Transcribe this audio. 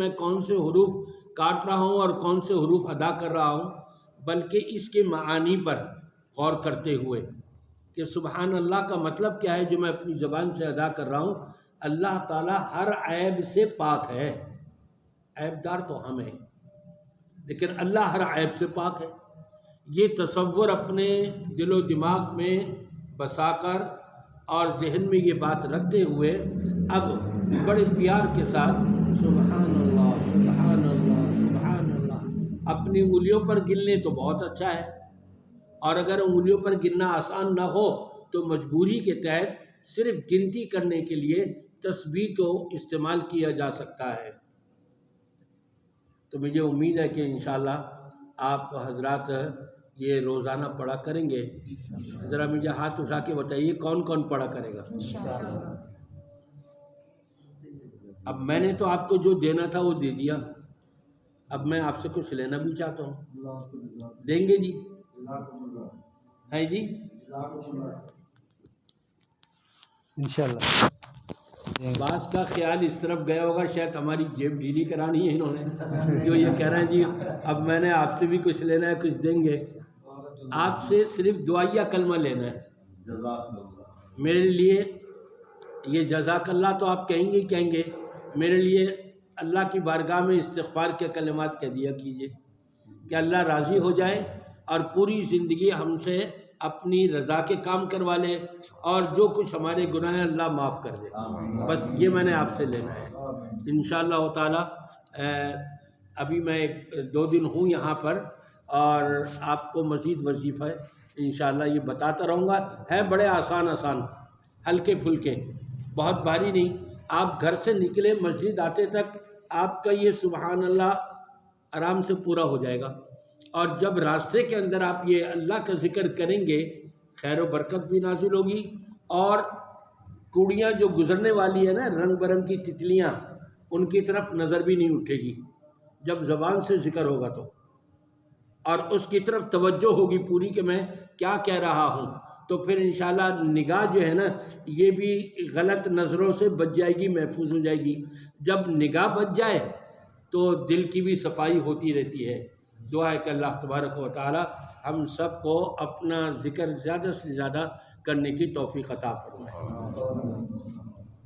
میں کون سے حروف کاٹ رہا ہوں اور کون سے حروف ادا کر رہا ہوں، بلکہ اس کے معانی پر غور کرتے ہوئے کہ سبحان اللہ کا مطلب کیا ہے جو میں اپنی زبان سے ادا کر رہا ہوں۔ اللہ تعالیٰ ہر عیب سے پاک ہے، عیب دار تو ہم ہیں لیکن اللہ ہر عیب سے پاک ہے۔ یہ تصور اپنے دل و دماغ میں بسا کر اور ذہن میں یہ بات رکھتے ہوئے اب بڑے پیار کے ساتھ سبحان اللہ سبحان اللہ سبحان اللہ اپنی انگلیوں پر گن لیں تو بہت اچھا ہے، اور اگر انگلیوں پر گننا آسان نہ ہو تو مجبوری کے تحت صرف گنتی کرنے کے لیے تسبیح کو استعمال کیا جا سکتا ہے۔ تو مجھے امید ہے کہ انشاءاللہ آپ حضرات یہ روزانہ پڑھا کریں گے۔ ذرا مجھے ہاتھ اٹھا کے بتائیے کون کون پڑھا کرے گا؟ اب میں نے تو آپ کو جو دینا تھا وہ دے دیا، اب میں آپ سے کچھ لینا بھی چاہتا ہوں، دیں گے جی؟ ہے جی انشاءاللہ۔ بعض کا خیال اس طرف گیا ہوگا شاید ہماری جیب ڈھیلی کرانی ہے انہوں نے، جو یہ کہہ رہے ہیں جی اب میں نے آپ سے بھی کچھ لینا ہے، کچھ دیں گے۔ آپ سے صرف دعائیہ کلمہ لینا ہے میرے لیے۔ یہ جزاک اللہ تو آپ کہیں گے، میرے لیے اللہ کی بارگاہ میں استغفار کے کلمات کہہ دیا کیجئے کہ اللہ راضی ہو جائے اور پوری زندگی ہم سے اپنی رضا کے کام کروا لے، اور جو کچھ ہمارے گناہ ہیں اللہ معاف کر دے۔ بس یہ میں نے آپ سے لینا ہے انشاءاللہ تعالی۔ ابھی میں 2 دن ہوں یہاں پر، اور آپ کو مزید وظیفہ انشاءاللہ یہ بتاتا رہوں گا۔ ہے بڑے آسان ہلکے پھلکے، بہت بھاری نہیں۔ آپ گھر سے نکلے مسجد آتے تک آپ کا یہ سبحان اللہ آرام سے پورا ہو جائے گا، اور جب راستے کے اندر آپ یہ اللہ کا ذکر کریں گے خیر و برکت بھی نازل ہوگی، اور کوڑیاں جو گزرنے والی ہیں نا رنگ برنگ کی تتلیاں، ان کی طرف نظر بھی نہیں اٹھے گی جب زبان سے ذکر ہوگا تو، اور اس کی طرف توجہ ہوگی پوری کہ میں کیا کہہ رہا ہوں۔ تو پھر انشاءاللہ نگاہ جو ہے نا یہ بھی غلط نظروں سے بچ جائے گی، محفوظ ہو جائے گی۔ جب نگاہ بچ جائے تو دل کی بھی صفائی ہوتی رہتی ہے۔ دعا ہے کہ اللہ تبارک و تعالی ہم سب کو اپنا ذکر زیادہ سے زیادہ کرنے کی توفیق عطا فرمائے۔